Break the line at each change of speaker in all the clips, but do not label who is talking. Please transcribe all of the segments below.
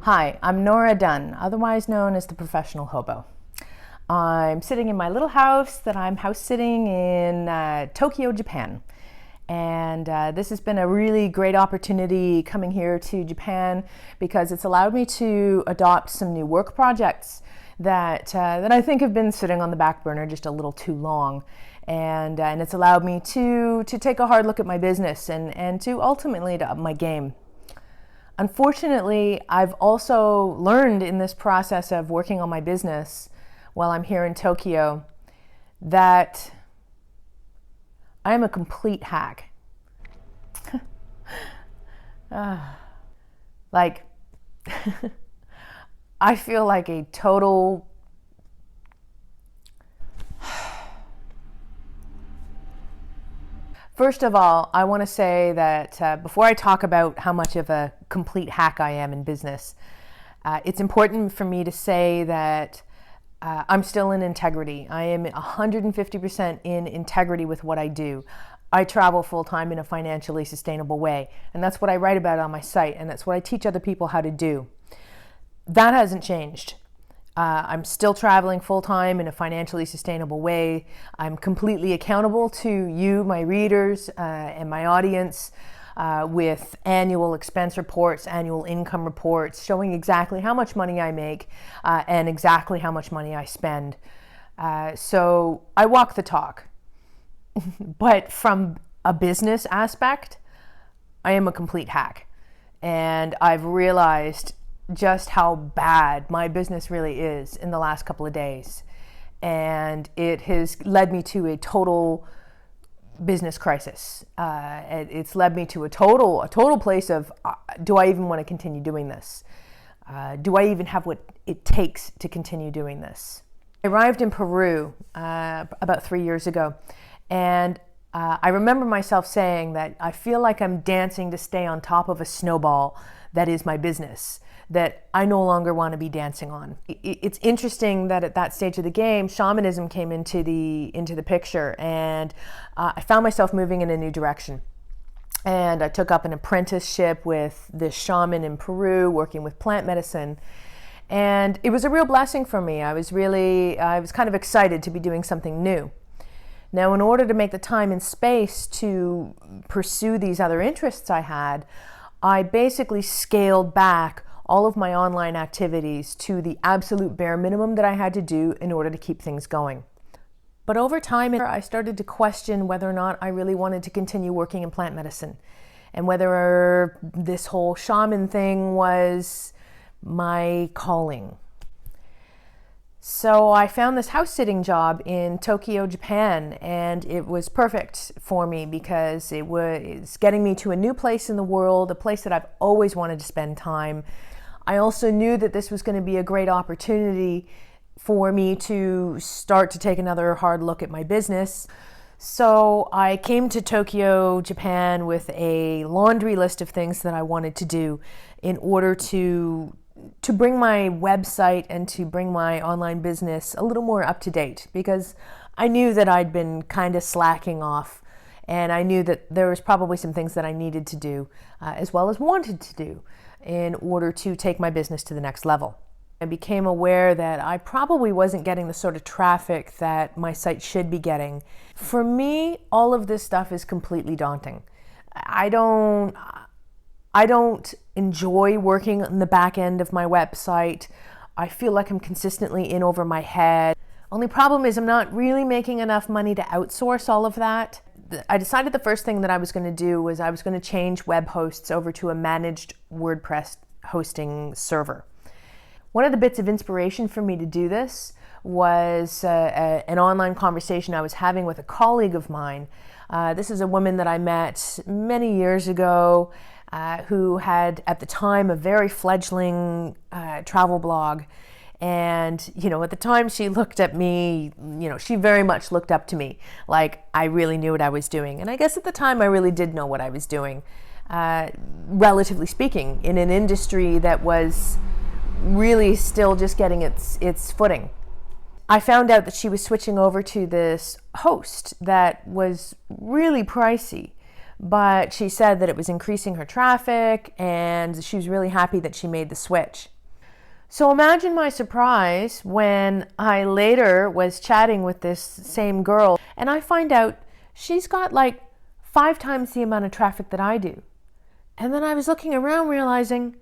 Hi, I'm Nora Dunn, otherwise known as the Professional Hobo. I'm sitting in my little house that I'm house sitting in Tokyo, Japan. And this has been a really great opportunity coming here to Japan because it's allowed me to adopt some new work projects that I think have been sitting on the back burner just a little too long. And it's allowed me to take a hard look at my business and to ultimately to up my game. Unfortunately, I've also learned in this process of working on my business while I'm here in Tokyo that I am a complete hack. I feel like a total First of all, I want to say that before I talk about how much of a complete hack I am in business, it's important for me to say that I'm still in integrity. I am 150% in integrity with what I do. I travel full-time in a financially sustainable way, and that's what I write about on my site, and that's what I teach other people how to do. That hasn't changed. I'm still traveling full-time in a financially sustainable way. I'm completely accountable to you, my readers, and my audience with annual expense reports, annual income reports, showing exactly how much money I make and exactly how much money I spend. So I walk the talk. But from a business aspect, I am a complete hack. And I've realized just how bad my business really is in the last couple of days. And it has led me to a total business crisis. It's led me to a total place of, do I even want to continue doing this? Do I even have what it takes to continue doing this? I arrived in Peru about 3 years ago, and I remember myself saying that I feel like I'm dancing to stay on top of a snowball that is my business, that I no longer want to be dancing on. It's interesting that at that stage of the game, shamanism came into the picture, and I found myself moving in a new direction. And I took up an apprenticeship with this shaman in Peru, working with plant medicine. And it was a real blessing for me. I was kind of excited to be doing something new. Now, in order to make the time and space to pursue these other interests I had, I basically scaled back all of my online activities to the absolute bare minimum that I had to do in order to keep things going. But over time, I started to question whether or not I really wanted to continue working in plant medicine and whether this whole shaman thing was my calling. So I found this house sitting job in Tokyo, Japan, and it was perfect for me because it was getting me to a new place in the world, a place that I've always wanted to spend time. I also knew that this was going to be a great opportunity for me to start to take another hard look at my business. So I came to Tokyo, Japan with a laundry list of things that I wanted to do in order to bring my website and to bring my online business a little more up to date, because I knew that I'd been kind of slacking off, and I knew that there was probably some things that I needed to do as well as wanted to do in order to take my business to the next level. I became aware that I probably wasn't getting the sort of traffic that my site should be getting. For me, all of this stuff is completely daunting. I don't enjoy working on the back end of my website. I feel like I'm consistently in over my head. Only problem is I'm not really making enough money to outsource all of that. I decided the first thing that I was going to do was I was going to change web hosts over to a managed WordPress hosting server. One of the bits of inspiration for me to do this was an online conversation I was having with a colleague of mine. This is a woman that I met many years ago who had, at the time, a very fledgling travel blog. And, at the time she looked at me, she very much looked up to me, like I really knew what I was doing. And I guess at the time I really did know what I was doing, relatively speaking, in an industry that was really still just getting its footing. I found out that she was switching over to this host that was really pricey, but she said that it was increasing her traffic and she was really happy that she made the switch. So imagine my surprise when I later was chatting with this same girl and I find out she's got like 5 times the amount of traffic that I do. And then I was looking around realizing,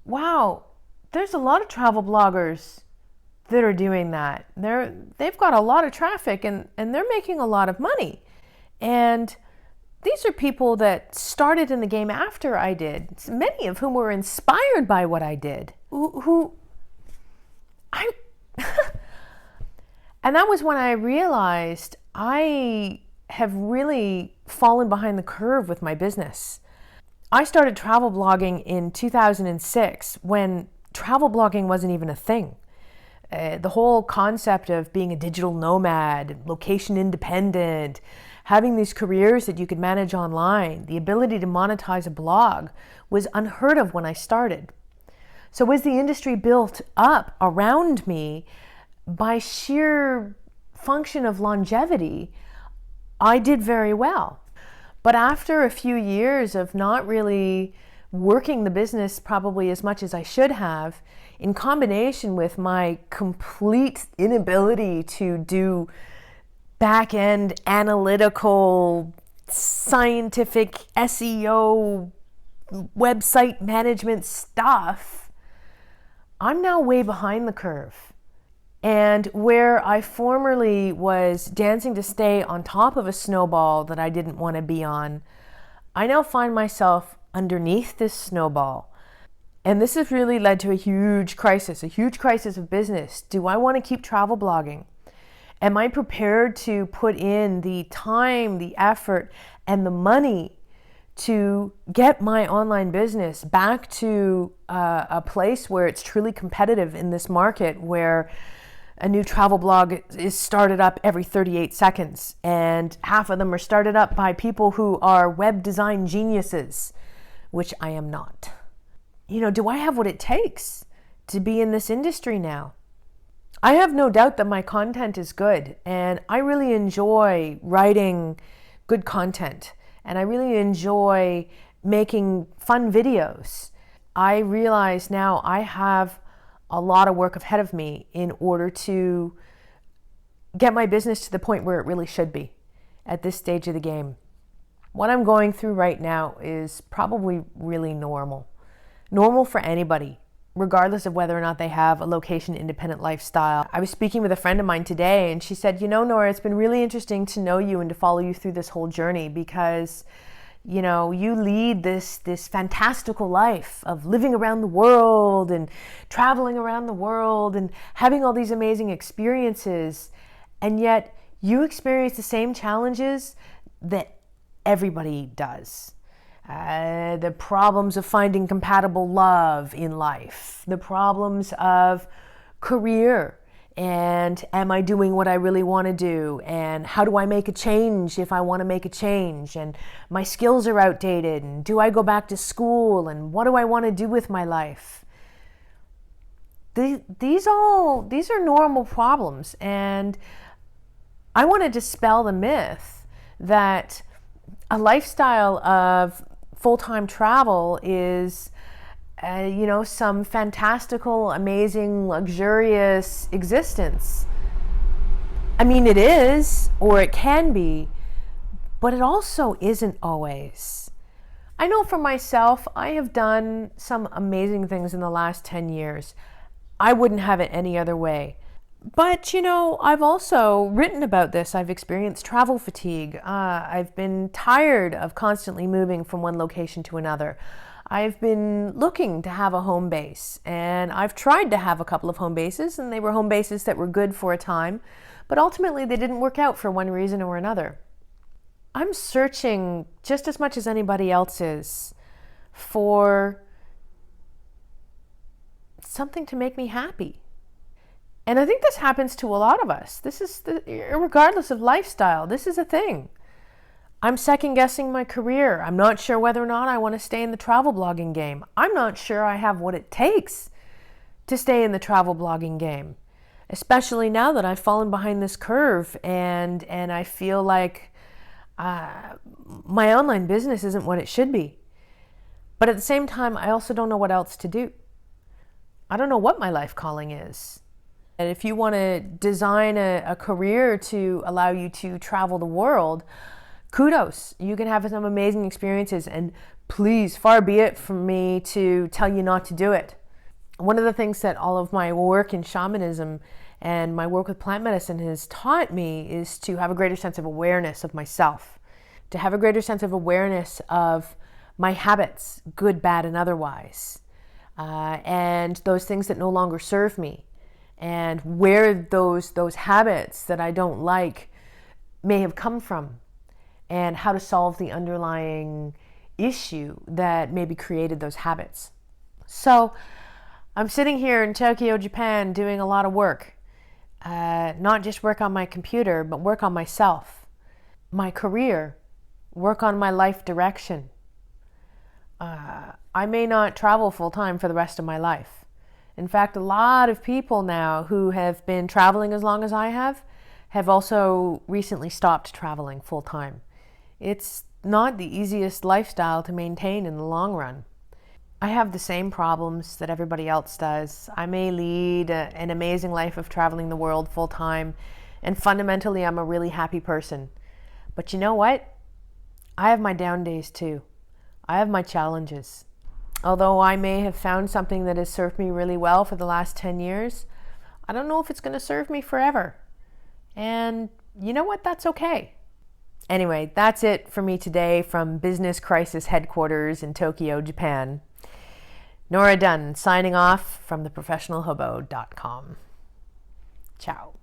wow, there's a lot of travel bloggers that are doing that. They've got a lot of traffic and they're making a lot of money. And these are people that started in the game after I did, many of whom were inspired by what I did. And that was when I realized I have really fallen behind the curve with my business. I started travel blogging in 2006 when travel blogging wasn't even a thing. The whole concept of being a digital nomad, location independent, having these careers that you could manage online, the ability to monetize a blog was unheard of when I started. So as the industry built up around me, by sheer function of longevity, I did very well. But after a few years of not really working the business probably as much as I should have, in combination with my complete inability to do back-end analytical, scientific SEO, website management stuff, I'm now way behind the curve. And where I formerly was dancing to stay on top of a snowball that I didn't want to be on, I now find myself underneath this snowball. And this has really led to a huge crisis of business. Do I want to keep travel blogging? Am I prepared to put in the time, the effort, and the money to get my online business back to a place where it's truly competitive in this market, where a new travel blog is started up every 38 seconds, and half of them are started up by people who are web design geniuses, which I am not. Do I have what it takes to be in this industry now? I have no doubt that my content is good, and I really enjoy writing good content, and I really enjoy making fun videos. I realize now I have a lot of work ahead of me in order to get my business to the point where it really should be at this stage of the game. What I'm going through right now is probably really normal for anybody, regardless of whether or not they have a location-independent lifestyle. I was speaking with a friend of mine today, and she said, Nora, it's been really interesting to know you and to follow you through this whole journey because, you lead this fantastical life of living around the world and traveling around the world and having all these amazing experiences, and yet you experience the same challenges that everybody does. The problems of finding compatible love in life, the problems of career, and am I doing what I really want to do, and how do I make a change if I want to make a change, and my skills are outdated, and do I go back to school, and what do I want to do with my life? These are normal problems, and I want to dispel the myth that a lifestyle of full-time travel is some fantastical, amazing, luxurious existence. I mean, it is, or it can be, but it also isn't always. I know for myself, I have done some amazing things in the last 10 years. I wouldn't have it any other way. But, I've also written about this. I've experienced travel fatigue. I've been tired of constantly moving from one location to another. I've been looking to have a home base, and I've tried to have a couple of home bases, and they were home bases that were good for a time, but ultimately they didn't work out for one reason or another. I'm searching just as much as anybody else is for something to make me happy. And I think this happens to a lot of us. Regardless of lifestyle, this is a thing. I'm second guessing my career. I'm not sure whether or not I want to stay in the travel blogging game. I'm not sure I have what it takes to stay in the travel blogging game, especially now that I've fallen behind this curve and I feel like my online business isn't what it should be. But at the same time, I also don't know what else to do. I don't know what my life calling is. And if you want to design a career to allow you to travel the world, kudos. You can have some amazing experiences, and please, far be it from me to tell you not to do it. One of the things that all of my work in shamanism and my work with plant medicine has taught me is to have a greater sense of awareness of myself, to have a greater sense of awareness of my habits, good, bad, and otherwise, and those things that no longer serve me, and where those habits that I don't like may have come from, and how to solve the underlying issue that maybe created those habits. So I'm sitting here in Tokyo, Japan, doing a lot of work. Not just work on my computer, but work on myself, my career, work on my life direction. I may not travel full time for the rest of my life. In fact, a lot of people now who have been traveling as long as I have also recently stopped traveling full time. It's not the easiest lifestyle to maintain in the long run. I have the same problems that everybody else does. I may lead an amazing life of traveling the world full time, and fundamentally I'm a really happy person. But you know what? I have my down days too. I have my challenges. Although I may have found something that has served me really well for the last 10 years, I don't know if it's going to serve me forever. And you know what? That's okay. Anyway, that's it for me today from Business Crisis Headquarters in Tokyo, Japan. Nora Dunn signing off from theprofessionalhobo.com. Ciao.